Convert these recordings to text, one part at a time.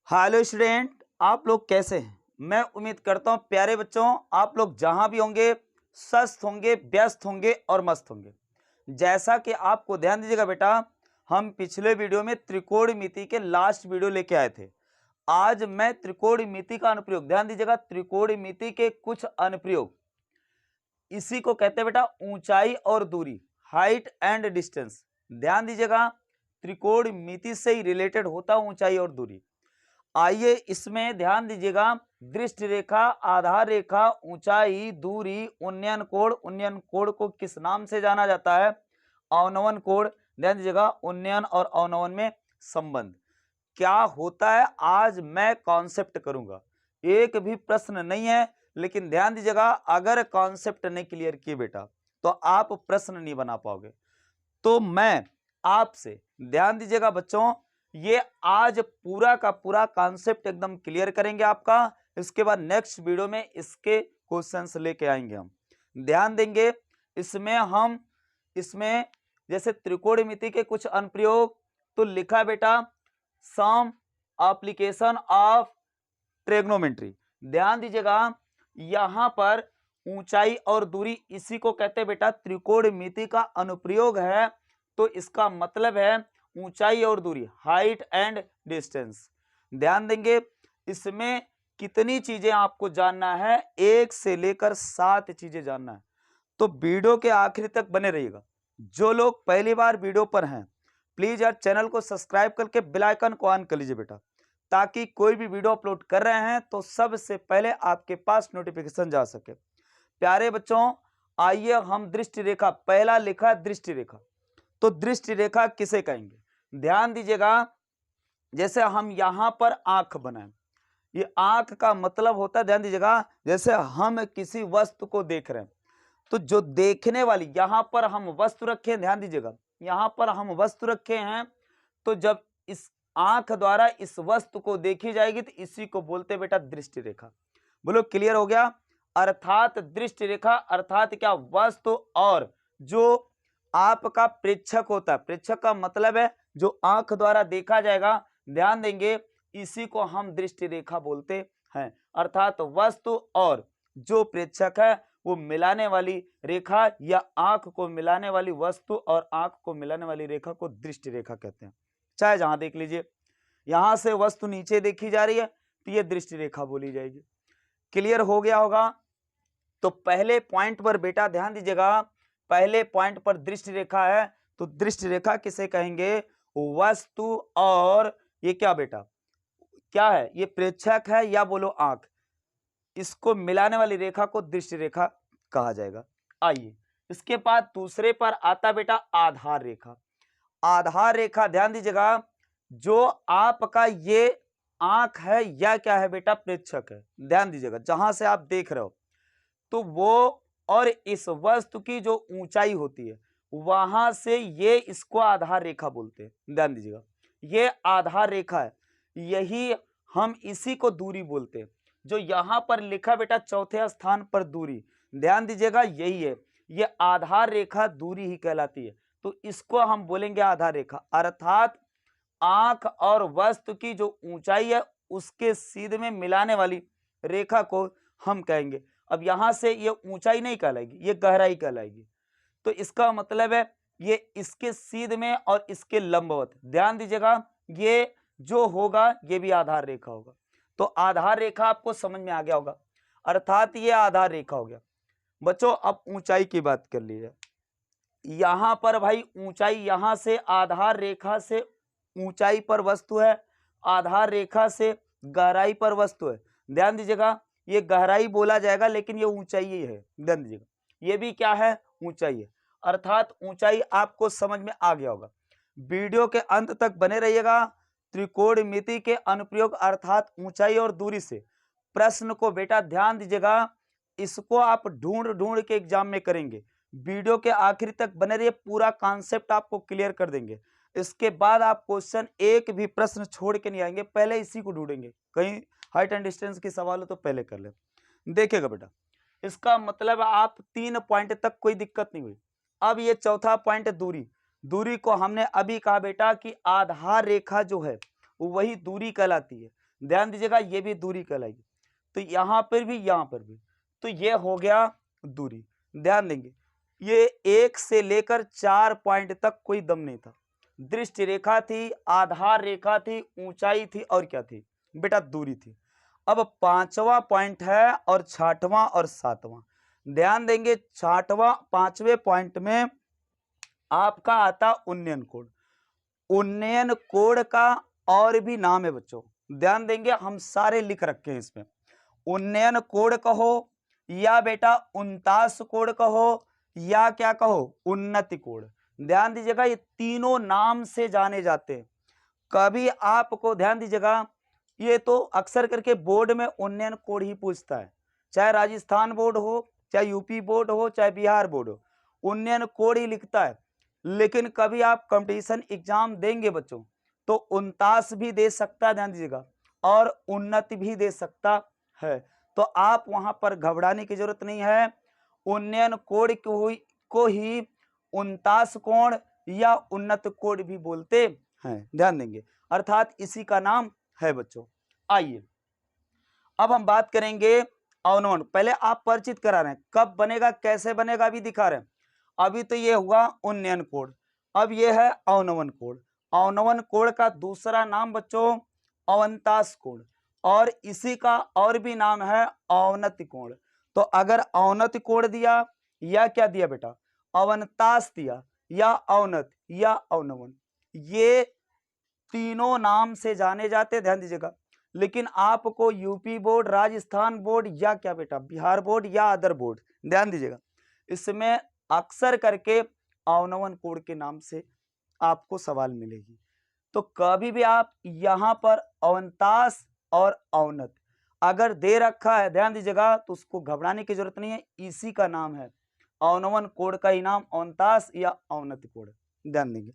Hello student, आप लोग कैसे हैं? मैं उम्मीद करता हूं प्यारे बच्चों, आप लोग जहां भी होंगे स्वस्थ होंगे, व्यस्त होंगे और मस्त होंगे। जैसा कि आपको ध्यान दीजिएगा बेटा, हम पिछले वीडियो में त्रिकोणमिति के लास्ट वीडियो लेके आए थे। आज मैं त्रिकोणमिति का अनुप्रयोग, ध्यान दीजिएगा, त्रिकोणमिति के कुछ अनुप्रयोग, इसी को कहते हैं बेटा ऊंचाई और दूरी, हाइट एंड डिस्टेंस। ध्यान दीजिएगा, त्रिकोणमिति से ही रिलेटेड होता ऊंचाई और दूरी। आइए इसमें ध्यान दीजिएगा, दृष्टि रेखा, आधार रेखा, ऊंचाई, दूरी, उन्नयन कोण को किस नाम से जाना जाता है? अवनवन कोण। ध्यान दीजिएगा, उन्नयन और अवनवन में संबंध क्या होता है, आज मैं कॉन्सेप्ट करूंगा। एक भी प्रश्न नहीं है, लेकिन ध्यान दीजिएगा, अगर कॉन्सेप्ट नहीं क्लियर किए बेटा तो आप प्रश्न नहीं बना पाओगे। तो मैं आपसे, ध्यान दीजिएगा बच्चों, ये आज पूरा का पूरा कॉन्सेप्ट एकदम क्लियर करेंगे आपका। इसके बाद नेक्स्ट वीडियो में इसके क्वेश्चंस लेके आएंगे हम। ध्यान देंगे, इसमें जैसे त्रिकोणमिति के कुछ अनुप्रयोग तो लिखा बेटा, सम एप्लीकेशन ऑफ ट्रिग्नोमेट्री। ध्यान दीजिएगा, यहां पर ऊंचाई और दूरी, इसी को कहते हैं बेटा त्रिकोणमिति का अनुप्रयोग है। तो इसका मतलब है ऊंचाई और दूरी, हाइट एंड डिस्टेंस। ध्यान देंगे, इसमें कितनी चीजें आपको जानना है, 1 से लेकर 7 चीजें जानना है। तो वीडियो के आखिर तक बने रहिएगा। जो लोग पहली बार वीडियो पर हैं, प्लीज यार चैनल को सब्सक्राइब करके बेल आइकन को ऑन कर लीजिए बेटा, ताकि कोई भी वीडियो अपलोड कर रहे हैं तो सबसे पहले आपके पास नोटिफिकेशन जा सके। प्यारे बच्चों, आइए हम दृष्टि रेखा, पहला लिखा दृष्टि रेखा। तो दृष्टि रेखा किसे कहेंगे? ध्यान दीजिएगा, जैसे हम यहां पर आंख बनाएं, ये आंख का मतलब होता है, ध्यान दीजिएगा, जैसे हम किसी वस्तु को देख रहे हैं तो जो देखने वाली, यहां पर हम वस्तु रखे हैं, ध्यान दीजिएगा, यहां पर हम वस्तु रखे हैं, तो जब इस आंख द्वारा इस वस्तु को देखी जाएगी तो इसी को बोलते हैं बेटा दृष्टि रेखा। बोलो क्लियर हो गया? अर्थात दृष्टि रेखा अर्थात क्या? वस्तु और जो आपका प्रेक्षक होता है, प्रेक्षक का मतलब है जो आंख द्वारा देखा जाएगा। ध्यान देंगे, इसी को हम दृष्टि रेखा बोलते हैं। अर्थात वस्तु और जो प्रेक्षक है वो मिलाने वाली रेखा, या आंख को मिलाने वाली वस्तु और आंख को मिलाने वाली रेखा को दृष्टि रेखा कहते हैं। चाहे जहां देख लीजिए, यहां से वस्तु नीचे देखी जा रही है तो ये दृष्टि रेखा बोली जाएगी। क्लियर हो गया होगा? तो पहले पॉइंट पर बेटा ध्यान दीजिएगा, पहले पॉइंट पर दृष्टि रेखा है, तो दृष्टि रेखा किसे कहेंगे? वस्तु और ये क्या बेटा, क्या है ये? प्रेक्षक है या बोलो आंख, इसको मिलाने वाली रेखा को दृष्टि रेखा कहा जाएगा। आइए इसके बाद दूसरे पर आता बेटा आधार रेखा। आधार रेखा, ध्यान दीजिएगा, जो आपका ये आंख है या क्या है बेटा? प्रेक्षक है। ध्यान दीजिएगा, जहां से आप देख रहे हो तो वो, और इस वस्तु की जो ऊंचाई होती है वहां से ये, इसको आधार रेखा बोलते हैं। ध्यान दीजिएगा, ये आधार रेखा है, यही हम इसी को दूरी बोलते हैं। जो यहां पर लिखा बेटा चौथे स्थान पर दूरी, ध्यान दीजिएगा, यही है, ये आधार रेखा दूरी ही कहलाती है। तो इसको हम बोलेंगे आधार रेखा। अर्थात आंख और वस्तु की जो ऊंचाई है उसके सीधे में मिलाने वाली रेखा को हम कहेंगे। अब यहां से ये ऊंचाई नहीं कहलाएगी, ये गहराई कहलाएगी। तो इसका मतलब है ये इसके सीध में और इसके लंबवत। ध्यान दीजिएगा, ये जो होगा ये भी आधार रेखा होगा। तो आधार रेखा आपको समझ में आ गया होगा, अर्थात ये आधार रेखा हो गया। बच्चों अब ऊंचाई की बात कर लीजिए। यहां पर भाई ऊंचाई, यहां से आधार रेखा से ऊंचाई पर वस्तु है, आधार रेखा से गहराई पर वस्तु है। ध्यान दीजिएगा, ये गहराई बोला जाएगा लेकिन ये ऊंचाई ही है। ध्यान दीजिएगा, ये भी क्या है? ऊंचाई है। अर्थात ऊंचाई आपको समझ में आ गया होगा। वीडियो के अंत तक बने रहिएगा। त्रिकोणमिति के अनुप्रयोग अर्थात ऊंचाई और दूरी से प्रश्न को बेटा ध्यान दीजिएगा, इसको आप ढूंढ ढूंढ के एग्जाम में करेंगे। वीडियो के आखिर तक बने रहिए, पूरा कॉन्सेप्ट आपको क्लियर कर देंगे। इसके बाद आप क्वेश्चन एक भी प्रश्न छोड़ के नहीं आएंगे, पहले इसी को ढूंढेंगे। कहीं हाइट एंड डिस्टेंस की सवाल हो तो पहले कर ले। देखिएगा बेटा, इसका मतलब आप 3 पॉइंट तक कोई दिक्कत नहीं हुई। अब ये चौथा पॉइंट है दूरी। दूरी को हमने अभी कहा बेटा कि आधार रेखा जो है वही दूरी कहलाती है। ध्यान दीजिएगा ये भी दूरी कहलाएगी। तो यहाँ पर भी यहाँ पर भी, तो ये हो गया दूरी। ध्यान देंगे ये 1 से लेकर 4 पॉइंट तक कोई दम नहीं था, दृष्टि रेखा थी, आधार रेखा थी, ऊंचाई थी और क्या थी बेटा दूरी थी। अब 5वां पॉइंट है और 6वां और 7वां। ध्यान देंगे 5वें पॉइंट में आपका आता उन्नयन कोण। उन्नयन कोण का और भी नाम है बच्चों, ध्यान देंगे हम सारे लिख रखे हैं इसमें। उन्नयन कोण कहो या बेटा उनतास कोण कहो या क्या कहो उन्नति कोण। ध्यान दीजिएगा ये तीनों नाम से जाने जाते हैं। कभी आपको ध्यान दीजिएगा ये तो अक्सर करके बोर्ड में उन्नयन कोड ही पूछता है, चाहे राजस्थान बोर्ड हो, चाहे यूपी बोर्ड हो, चाहे बिहार बोर्ड हो, उन्नयन कोड ही लिखता है। लेकिन कभी आप कंपटीशन एग्जाम देंगे बच्चों तो 49 भी दे सकता है, ध्यान दीजिएगा, और उन्नति भी दे सकता है। तो आप वहां पर घबराने की जरूरत नहीं है। उन्नयन कोड को ही 49 कोण या उन्नत कोड भी बोलते हैं, ध्यान देंगे, अर्थात इसी का नाम है बच्चों। आइए अब हम बात करेंगे अवनवन। पहले आप परिचित करा रहे हैं कब बनेगा कैसे बनेगा अभी दिखा रहे हैं। अभी तो ये हुआ उन्नयन कोड, अब ये है अवनवन कोड। अवनवन कोड का दूसरा नाम बच्चों अवंतास कोण, और इसी का और भी नाम है अवनति कोण। तो अगर अवनति कोण दिया या क्या दिया बेटा अवनतास दिया या अवनत या अवनवन, ये तीनों नाम से जाने जाते, ध्यान दीजिएगा। लेकिन आपको यूपी बोर्ड, राजस्थान बोर्ड या क्या बेटा बिहार बोर्ड या अदर बोर्ड, ध्यान दीजिएगा, इसमें अक्सर करके अवनवन कोड के नाम से आपको सवाल मिलेगी। तो कभी भी आप यहां पर अवंतास और अवनत अगर दे रखा है, ध्यान दीजिएगा, तो उसको घबराने की जरूरत नहीं है, इसी का नाम है अवनवन कोड का ही नाम अवंतास या अवनति कोड। ध्यान देंगे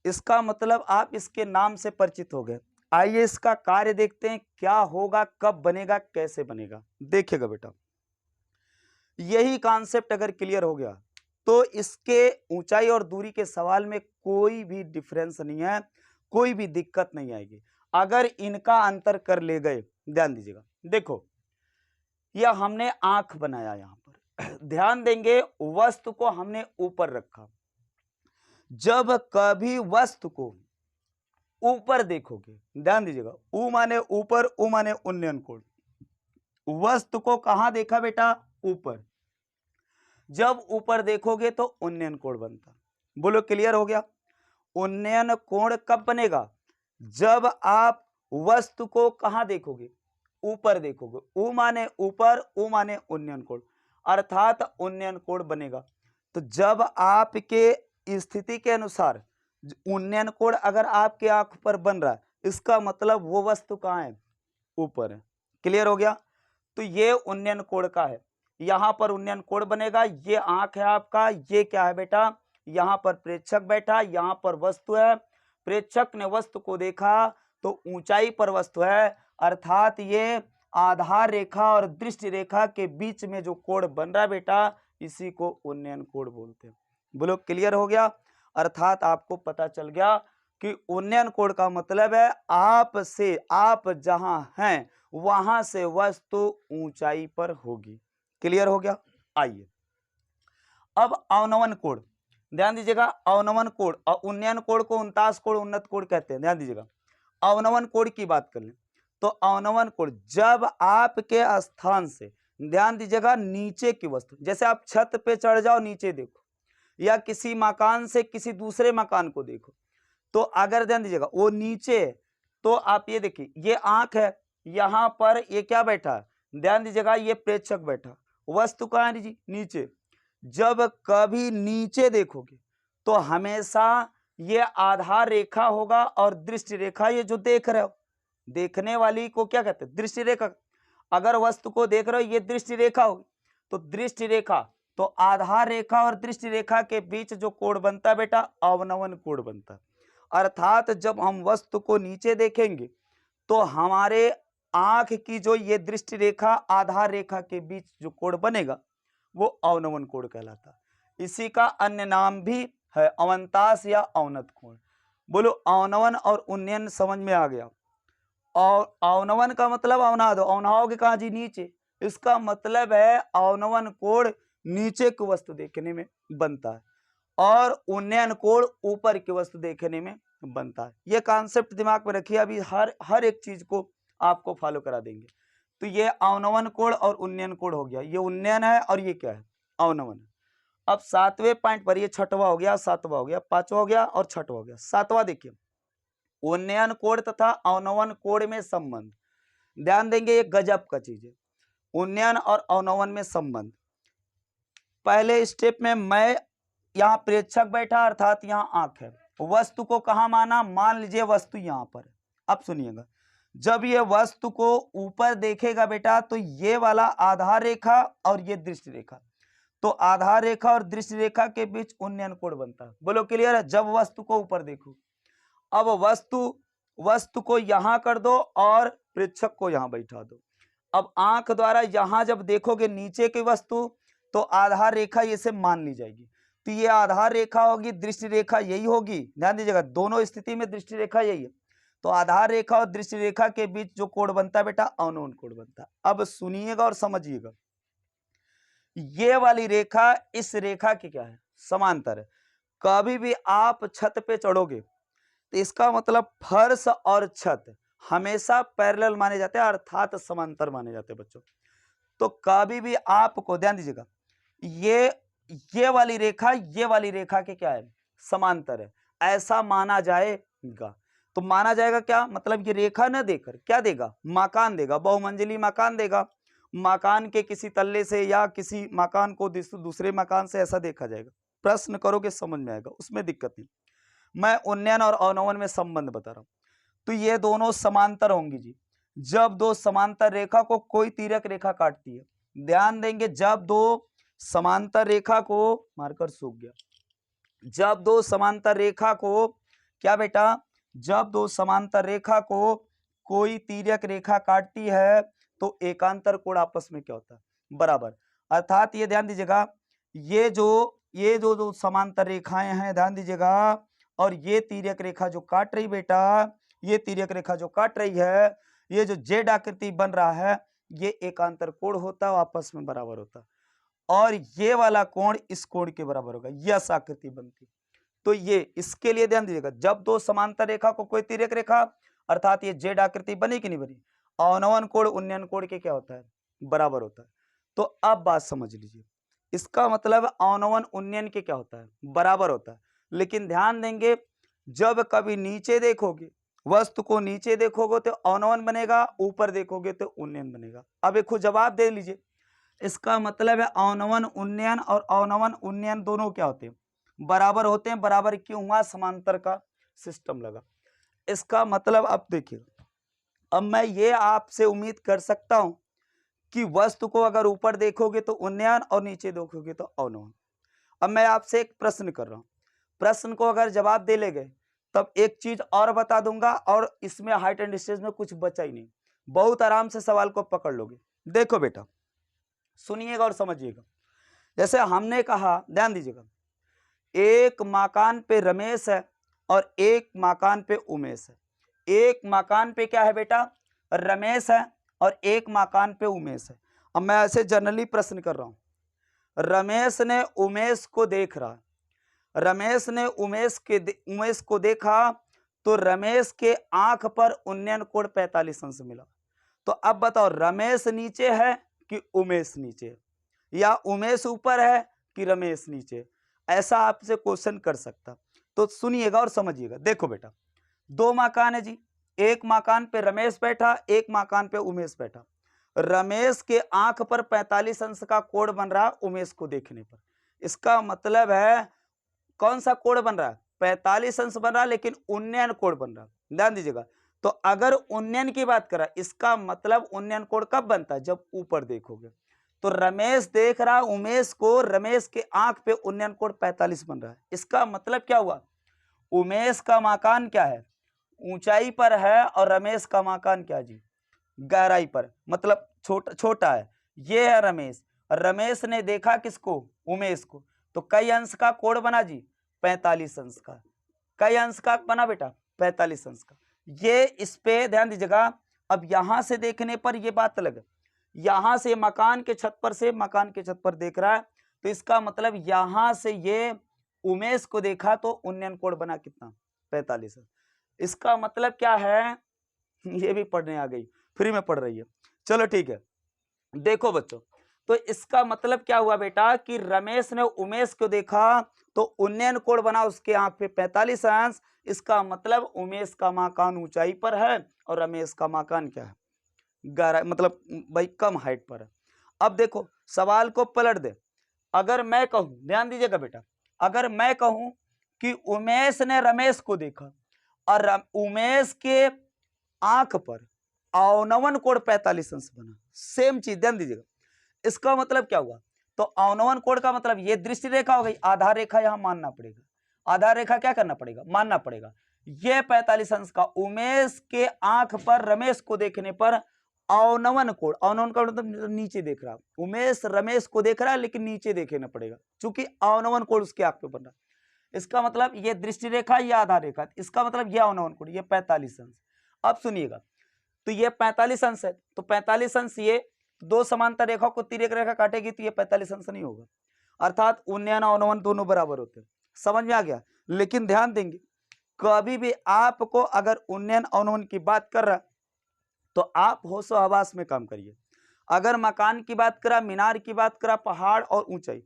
इसका मतलब आप इसके नाम से परिचित हो गए। आइए इसका कार्य देखते हैं क्या होगा, कब बनेगा, कैसे बनेगा। देखिएगा बेटा यही कॉन्सेप्ट अगर क्लियर हो गया तो इसके ऊंचाई और दूरी के सवाल में कोई भी डिफरेंस नहीं है, कोई भी दिक्कत नहीं आएगी अगर इनका अंतर कर ले गए। ध्यान दीजिएगा देखो यह हमने आंख बनाया यहां पर ध्यान देंगे वस्तु को हमने ऊपर रखा। जब कभी वस्तु को ऊपर देखोगे, ध्यान दीजिएगा, ऊ माने ऊपर, ऊ माने उन्नयन कोण, वस्तु को कहां देखा बेटा ऊपर, जब ऊपर देखोगे तो उन्नयन कोण बनता। बोलो क्लियर हो गया। उन्नयन कोण कब बनेगा जब आप वस्तु को कहां देखोगे ऊपर देखोगे, ऊ माने ऊपर, ऊ माने उन्नयन कोण, अर्थात उन्नयन कोण बनेगा। तो जब आपके स्थिति के अनुसार उन्नयन कोण अगर आपके आंख पर बन रहा है इसका मतलब वो वस्तु कहां है ऊपर है। क्लियर हो गया। तो ये उन्नयन कोण का है, यहां पर उन्नयन कोण बनेगा। ये आंख है आपका, ये क्या है बेटा यहां पर प्रेक्षक बैठा, यहां पर वस्तु है, प्रेक्षक ने वस्तु को देखा तो ऊंचाई पर वस्तु है, अर्थात ये आधार रेखा और दृष्टि रेखा के बीच में जो कोण बन रहा है बेटा इसी को उन्नयन कोण बोलते हैं। बोलो क्लियर हो गया। अर्थात आपको पता चल गया कि उन्नयन कोण का मतलब है आप जहां हैं वहां से वस्तु ऊंचाई पर होगी। क्लियर हो गया। आइए अब अवनवन कोण, ध्यान दीजिएगा, अवनवन कोण और उन्नयन कोण को 49 कोण उन्नत कोण कहते हैं। ध्यान दीजिएगा अवनवन कोण की बात कर लें तो अवनवन कोण जब आपके स्थान से, ध्यान दीजिएगा, नीचे की वस्तु, जैसे आप छत पे चढ़ जाओ नीचे देखो या किसी मकान से किसी दूसरे मकान को देखो, तो अगर ध्यान दीजिएगा वो नीचे है तो आप ये देखिए ये आंख है, यहां पर ये क्या बैठा, ध्यान दीजिएगा ये प्रेक्षक बैठा, वस्तु कहां है जी नीचे। जब कभी नीचे देखोगे तो हमेशा ये आधार रेखा होगा और दृष्टि रेखा, ये जो देख रहे हो, देखने वाली को क्या कहते हैं दृष्टि रेखा। अगर वस्तु को देख रहे हो ये दृष्टि रेखा होगी, तो दृष्टि रेखा, तो आधार रेखा और दृष्टि रेखा के बीच जो कोण बनता है बेटा अवनवन कोण बनता है। अर्थात जब हम वस्तु को नीचे देखेंगे तो हमारे आंख की जो ये दृष्टि रेखा आधार रेखा के बीच जो कोण बनेगा वो अवनवन कोण कहलाता है। इसी का अन्य नाम भी है अवंतास या अवनत कोण। बोलो अवनवन और उन्नयन समझ में आ गया। और अवनवन का मतलब अवना दो, अवनाओगे कहाँ जी? नीचे। इसका मतलब है अवनवन कोण नीचे की वस्तु देखने में बनता है और उन्नयन कोण ऊपर की वस्तु देखने में बनता है। ये कॉन्सेप्ट दिमाग में रखिए, अभी हर एक चीज को आपको फॉलो करा देंगे। तो ये अवनवन कोण और उन्नयन कोण हो गया, ये उन्नयन है और ये क्या है? अवनवन है। अब 7वें पॉइंट पर, ये 6वां हो गया, 7वां हो गया, 5वां हो गया और 6वां हो गया। 7वां देखिए, उन्नयन कोण तथा अवनवन कोण में संबंध। ध्यान देंगे, ये गजब का चीज है, उन्नयन और अवनवन में संबंध। पहले स्टेप में मैं यहाँ प्रेक्षक बैठा अर्थात यहाँ आंख है, वस्तु को कहाँ माना? मान लीजिए वस्तु यहाँ पर। अब सुनिएगा, जब ये वस्तु को ऊपर देखेगा बेटा तो ये वाला आधार रेखा और ये दृष्टि रेखा, तो आधार रेखा और दृष्टि रेखा के बीच उन्नयन कोण बनता है। बोलो क्लियर है? जब वस्तु को ऊपर देखो, अब वस्तु को यहां कर दो और प्रेक्षक को यहां बैठा दो। अब आंख द्वारा यहां जब देखोगे नीचे की वस्तु तो आधार रेखा ये से मान ली जाएगी, तो ये आधार रेखा होगी, दृष्टि रेखा यही होगी। ध्यान दीजिएगा, दोनों स्थिति में दृष्टि रेखा यही है। तो आधार रेखा और दृष्टि रेखा के बीच जो कोण बनता है बेटा, अवनवन कोण बनता है। अब सुनिएगा और समझिएगा, ये वाली रेखा इस रेखा की क्या है? समांतर है। कभी भी आप छत पे चढ़ोगे तो इसका मतलब फर्श और छत हमेशा पैरेलल माने जाते हैं अर्थात समांतर माने जाते हैं बच्चों। तो कभी भी आपको ध्यान दीजिएगा, ये वाली रेखा के क्या है? समांतर है, ऐसा माना जाएगा। तो माना जाएगा क्या मतलब? ये रेखा न देकर क्या देगा? मकान देगा, बहुमंजिली मकान देगा। मकान के किसी तल्ले से या किसी मकान को दूसरे मकान से ऐसा देखा जाएगा। प्रश्न करोगे समझ में आएगा, उसमें दिक्कत नहीं। मैं उन्नयन और अवनवन में संबंध बता रहा हूं। तो ये दोनों समांतर होंगी जी, जब दो समांतर रेखा को कोई तिर्यक रेखा काटती है। ध्यान देंगे, जब दो समांतर रेखा को, मार्कर सूख गया, जब दो समांतर रेखा को क्या बेटा? जब दो समांतर रेखा को कोई तिर्यक रेखा काटती है तो एकांतर कोण आपस में क्या होता है? बराबर। अर्थात ये ध्यान दीजिएगा, ये जो समांतर रेखाएं हैं, ध्यान दीजिएगा, और ये तिर्यक रेखा जो काट रही बेटा, ये तिर्यक रेखा जो काट रही है, ये जो जेड आकृति बन रहा है, ये एकांतर कोण होता है, आपस में बराबर होता है। और ये वाला कोण इस कोण के बराबर होगा, यस आकृति बनती। तो ये इसके लिए ध्यान दीजिएगा, जब दो समांतर रेखा को कोई तिर्यक रेखा अर्थात ये जेड आकृति बनी कि नहीं बनी, अवनवन कोण उन्नयन कोण के क्या होता है? बराबर होता है। तो अब बात समझ लीजिए, इसका मतलब अवनवन उन्नयन के क्या होता है? बराबर होता है। लेकिन ध्यान देंगे, जब कभी नीचे देखोगे, वस्तु को नीचे देखोगे तो अवनवन बनेगा, ऊपर देखोगे तो उन्नयन बनेगा। अब एक जवाब दे लीजिए, इसका मतलब है अवनवन उन्नयन और अवनवन उन्नयन दोनों क्या होते हैं? बराबर होते हैं। बराबर क्यों हुआ? समांतर का सिस्टम लगा। इसका मतलब अब देखिए, अब मैं ये आपसे उम्मीद कर सकता हूं कि वस्तु को अगर ऊपर देखोगे तो उन्नयन और नीचे देखोगे तो अवनवन। अब मैं आपसे एक प्रश्न कर रहा हूं, प्रश्न को अगर जवाब दे ले गए तब एक चीज और बता दूंगा, और इसमें हाइट एंड डिस्टेंस में कुछ बचा ही नहीं, बहुत आराम से सवाल को पकड़ लोगे। देखो बेटा, सुनिएगा और समझिएगा। जैसे हमने कहा, ध्यान दीजिएगा, एक मकान पे रमेश है और एक मकान पे उमेश है। एक मकान पे क्या है बेटा? रमेश है और एक मकान पे उमेश है। अब मैं ऐसे जनरली प्रश्न कर रहा हूं, रमेश ने उमेश को देख रहा, रमेश ने उमेश को देखा तो रमेश के आंख पर उन्नयन कोण 45 अंश मिला। तो अब बताओ, रमेश नीचे है कि उमेश नीचे है, या उमेश ऊपर है कि रमेश नीचे? ऐसा आपसे क्वेश्चन कर सकता। तो सुनिएगा और समझिएगा। देखो बेटा, दो मकान है जी, एक मकान पे रमेश बैठा, एक मकान पे उमेश बैठा। रमेश के आंख पर 45 अंश का कोण बन रहा उमेश को देखने पर। इसका मतलब है कौन सा कोण बन रहा है? 45 अंश बन रहा, लेकिन उन्नयन कोण बन रहा। ध्यान दीजिएगा, तो अगर उन्नयन की बात करा, इसका मतलब उन्नयन कोण कब बनता है? जब ऊपर देखोगे। तो रमेश देख रहा उमेश को, रमेश के आंख पे उन्नयन कोण 45 बन रहा है। इसका मतलब क्या हुआ? उमेश का मकान क्या है? ऊंचाई पर है, और रमेश का मकान क्या जी? गहराई पर, मतलब छोटा है। ये है रमेश, रमेश ने देखा किसको? उमेश को। तो कई अंश का कोण बना जी? 45 अंश का। कई अंश का बना बेटा? 45 अंश का। ये इस पे ध्यान दीजिएगा। अब यहां से देखने पर ये बात अलग है, यहां से मकान के छत पर से मकान के छत पर देख रहा है, तो इसका मतलब यहां से ये उमेश को देखा तो उन्नयन कोण बना कितना 45। इसका मतलब क्या है, ये भी पढ़ने आ गई, फ्री में पढ़ रही है। चलो ठीक है, देखो बच्चों, तो इसका मतलब क्या हुआ बेटा कि रमेश ने उमेश को देखा तो उन्नयन कोण बना उसके आंख पे 45 अंश। इसका मतलब उमेश का मकान ऊंचाई पर है और रमेश का मकान क्या है, गहरा, मतलब भाई कम हाइट पर है। अब देखो सवाल को पलट दे, अगर मैं कहूं, ध्यान दीजिएगा बेटा, अगर मैं कहूं कि उमेश ने रमेश को देखा और उमेश के आंख पर अवनवन कोण 45 अंश बना, सेम चीज, ध्यान दीजिएगा। इसका मतलब क्या हुआ, तो अवनवन कोण का मतलब ये दृष्टि रेखा हो गई, आधार रेखा यहां मानना पड़ेगा, आधार रेखा क्या करना पड़ेगा, मानना पड़ेगा। ये 45 अंश का उमेश के आंख पर रमेश को देखने पर अवनवन कोण, अवनवन कोण मतलब नीचे देख रहा, उमेश रमेश को देख रहा है लेकिन नीचे देखना पड़ेगा, क्योंकि अवनवन कोण उसके आंख पे बन रहा। इसका मतलब ये दृष्टि रेखा, ये आधार रेखा, इसका मतलब ये अवनवन कोण, ये 45 अंश। अब सुनिएगा, तो ये 45 अंश है, तो 45 अंश, ये दो समांतर रेखा को तिर्यक रेखा काटेगी तो ये 45 अंश नहीं होगा, अर्थात उन्नयन अवनवन दोनों बराबर होते हैं। समझ में आ गया। लेकिन ध्यान देंगे, कभी भी आपको अगर उन्नयन अवनवन की बात कर रहा तो आप होशो हवास में काम करिए। अगर मकान की बात करा, मीनार की बात करा, पहाड़ और ऊंचाई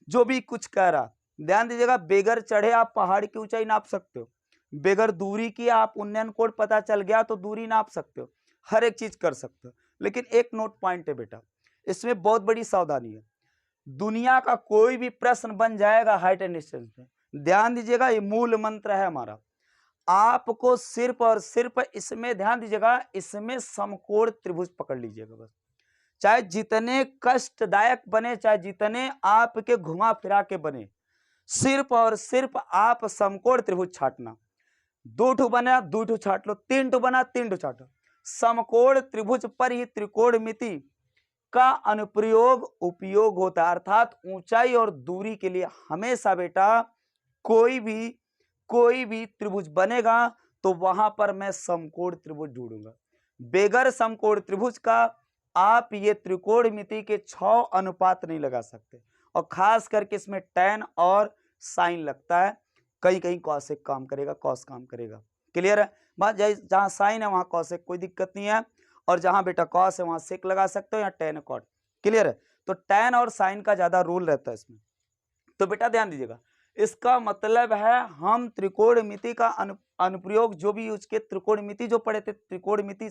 जो भी कुछ कह रहा, ध्यान दीजिएगा, बेगर चढ़े आप पहाड़ की ऊंचाई नाप सकते हो, बेगर दूरी की आप उन्नयन कोण पता चल गया तो दूरी नाप सकते हो, हर एक चीज कर सकते हो। लेकिन एक नोट पॉइंट है बेटा, इसमें बहुत बड़ी सावधानी है, दुनिया का कोई भी प्रश्न बन जाएगा हाइट एंड डिस्टेंस में, ध्यान दीजिएगा, ये मूल मंत्र है हमारा, आपको सिर्फ और सिर्फ इसमें ध्यान दीजिएगा, इसमें समकोण त्रिभुज पकड़ लीजिएगा बस, चाहे जितने कष्टदायक बने, चाहे जितने आपके घुमा फिरा के बने, सिर्फ और सिर्फ आप समकोण त्रिभुज छाटना। 2 ठो बना 2 ठो छाट लो, 3 ठो बना 3 ठो छाटो, समकोण त्रिभुज पर ही त्रिकोणमिति का अनुप्रयोग उपयोग होता है, अर्थात ऊंचाई और दूरी के लिए हमेशा बेटा कोई भी त्रिभुज बनेगा तो वहां पर मैं समकोण त्रिभुज ढूंढूंगा। बेगर समकोण त्रिभुज का आप ये त्रिकोणमिति के 6 अनुपात नहीं लगा सकते, और खास करके इसमें tan और साइन लगता है, कहीं कहीं कॉसेक काम करेगा, कॉस काम करेगा। क्लियर है बात, जहां साइन है वहां कॉसेक कोई दिक्कत नहीं है, और जहां बेटा कॉस है वहां सेक लगा सकते हो या tan कॉट। क्लियर है, तो tan और साइन का ज्यादा रोल रहता है इसमें। तो बेटा ध्यान दीजिएगा, इसका मतलब है हम त्रिकोणमिति का अनुप्रयोग जो भी उसके त्रिकोणमिति जो पढ़े थे, त्रिकोणमिति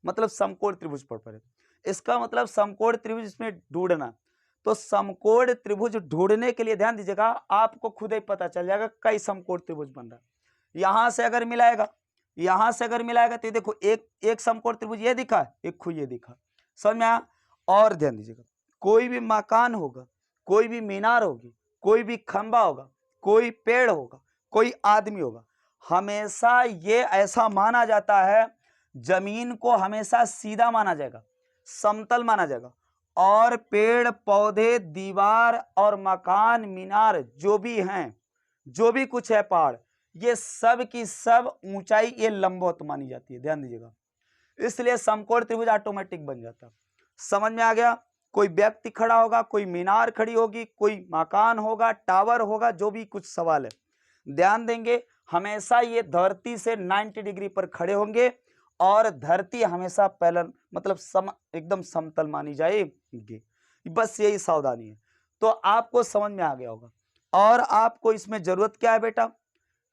मतलब समकोण त्रिभुज पर पढ़े, इसका मतलब समकोण त्रिभुज इसमें ढूंढना। तो समकोण त्रिभुज ढूंढने के लिए ध्यान दीजिएगा, आपको खुद ही पता चल जाएगा कई समकोण त्रिभुज बन रहा है। यहां से अगर मिलाएगा, यहां से अगर मिलाएगा तो देखो एक समकोण त्रिभुज ये दिखा, एक खुद ये दिखा, समझ में आया। और ध्यान दीजिएगा, कोई भी मकान होगा, कोई भी मीनार होगी, कोई भी खंबा होगा, कोई पेड़ होगा, कोई आदमी होगा, हमेशा ये ऐसा माना जाता है, जमीन को हमेशा सीधा माना जाएगा, समतल माना जाएगा, और पेड़ पौधे, दीवार और मकान मीनार जो भी हैं, जो भी कुछ है, पहाड़, ये सब की सब ऊंचाई ये लंबवत मानी जाती है, ध्यान दीजिएगा, इसलिए समकोण त्रिभुज ऑटोमेटिक बन जाता है। समझ में आ गया। कोई व्यक्ति खड़ा होगा, कोई मीनार खड़ी होगी, कोई मकान होगा, टावर होगा, जो भी कुछ सवाल है, ध्यान देंगे, हमेशा ये धरती से 90 डिग्री पर खड़े होंगे, और धरती हमेशा पैरेलल मतलब एकदम समतल मानी जाएगी, बस यही सावधानी है। तो आपको समझ में आ गया होगा। और आपको इसमें जरूरत क्या है बेटा,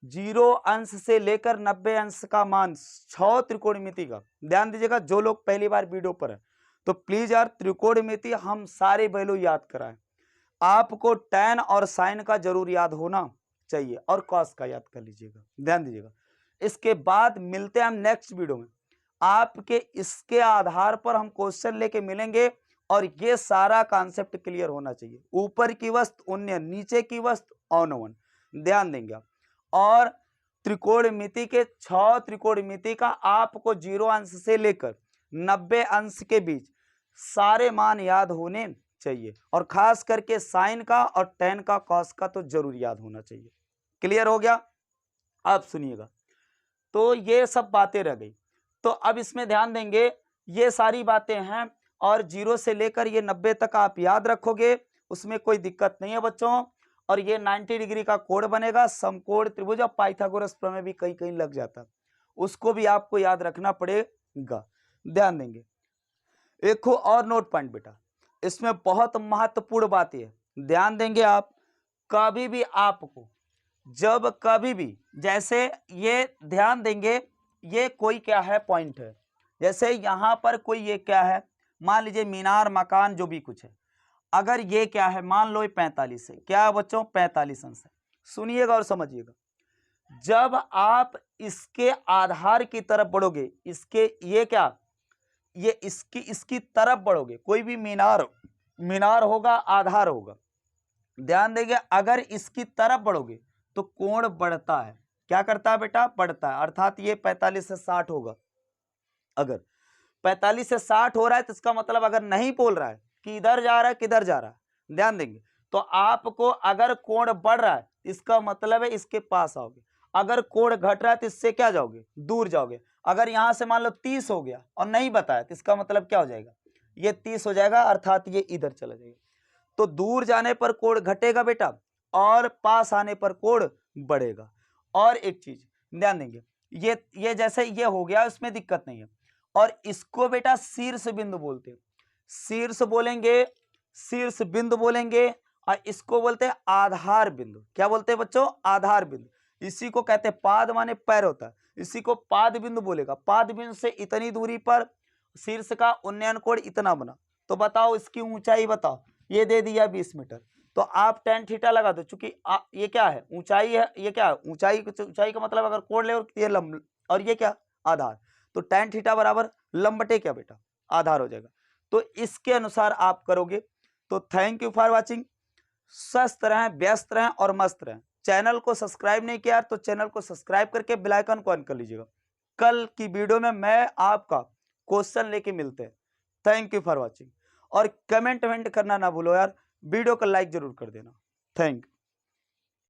0 अंश से लेकर 90 अंश का मान 6 त्रिकोणमिति का, ध्यान दीजिएगा, जो लोग पहली बार वीडियो पर है तो प्लीज यार त्रिकोणमिति हम सारे वैल्यू याद कराएं, आपको tan और साइन का जरूर याद होना चाहिए, और कॉस का याद कर लीजिएगा, ध्यान दीजिएगा। इसके बाद मिलते हैं हम नेक्स्ट वीडियो में, आपके इसके आधार पर हम क्वेश्चन लेके मिलेंगे, और ये सारा कॉन्सेप्ट क्लियर होना चाहिए, ऊपर की वस्तु उन्नयन, नीचे की वस्तु अवनवन, ध्यान देंगे आप। और त्रिकोणमिति के 6 त्रिकोणमिति का आपको 0 अंश से लेकर 90 अंश के बीच सारे मान याद होने चाहिए, और खास करके साइन का और tan का, कॉस का तो जरूर याद होना चाहिए। क्लियर हो गया। अब सुनिएगा, तो ये सब बातें रह गई। तो अब इसमें ध्यान देंगे, ये सारी बातें हैं और 0 से लेकर ये 90 तक आप याद रखोगे, उसमें कोई दिक्कत नहीं है बच्चों। और ये 90 डिग्री का कोण बनेगा, समकोण त्रिभुज। और पाइथागोरस प्रमेय भी कहीं कहीं लग जाता है, उसको भी आपको याद रखना पड़ेगा। ध्यान देंगे। एक और नोट पॉइंट बेटा, इसमें बहुत महत्वपूर्ण बात है, ध्यान देंगे आप। कभी भी आपको जब कभी भी, जैसे ये ध्यान देंगे, ये कोई क्या है पॉइंट है, जैसे यहाँ पर कोई ये क्या है, मान लीजिए मीनार, मकान, जो भी कुछ है, अगर ये क्या है, मान लो ये 45 है, क्या है बच्चों, 45 अंश है। सुनिएगा और समझिएगा, जब आप इसके आधार की तरफ बढ़ोगे, इसके ये क्या, ये इसकी तरफ बढ़ोगे, कोई भी मीनार होगा, आधार होगा, ध्यान देंगे, अगर इसकी तरफ बढ़ोगे तो कोण बढ़ता है। क्या करता है बेटा, बढ़ता है। अर्थात ये 45 से 60 होगा। अगर 45 से 60 हो रहा है तो इसका मतलब अगर नहीं बोल रहा है कि इधर जा रहा है किधर जा रहा है, ध्यान देंगे, तो आपको अगर कोण बढ़ रहा है इसका मतलब है इसके पास आओगे, अगर कोण घट रहा है तो इससे क्या जाओगे, दूर जाओगे। अगर यहां से मान लो 30 हो गया और नहीं बताया तो इसका मतलब क्या हो जाएगा, ये 30 हो जाएगा, अर्थात ये इधर चला जाएगा। तो दूर जाने पर कोण घटेगा बेटा और पास आने पर कोण बढ़ेगा। और एक चीज ध्यान देंगे, ये जैसे ये हो गया, उसमें दिक्कत नहीं है। और इसको बेटा शीर्ष बिंदु बोलते हैं, शीर्ष बोलेंगे, शीर्ष बिंदु बोलेंगे। और इसको बोलते हैं आधार बिंदु। क्या बोलते हैं बच्चों, आधार बिंदु। इसी को कहते हैं पाद, माने पैर होता है, इसी को पाद बिंदु बोलेगा। पाद बिंदु से इतनी दूरी पर शीर्ष का उन्नयन कोण इतना बना, तो बताओ इसकी ऊंचाई बताओ, ये दे दिया 20 मीटर, तो आप tan थीटा लगा दो, चूंकि ये क्या है, ऊंचाई है, ये क्या है, ऊंचाई का मतलब अगर कोण ले और ये लंब, और ये क्या, आधार, तो tan थीटा बराबर लंब बटे क्या बेटा, आधार हो जाएगा। तो इसके अनुसार आप करोगे। तो थैंक यू फॉर वॉचिंग। स्वस्थ रहें, व्यस्त रहें और मस्त रहें। चैनल को सब्सक्राइब नहीं किया तो चैनल को सब्सक्राइब करके बेल आइकन को ऑन कर लीजिएगा। कल की वीडियो में मैं आपका क्वेश्चन लेके मिलते हैं। Thank you for watching. और कमेंट करना ना भूलो यार, वीडियो को लाइक जरूर कर देना। Thank you.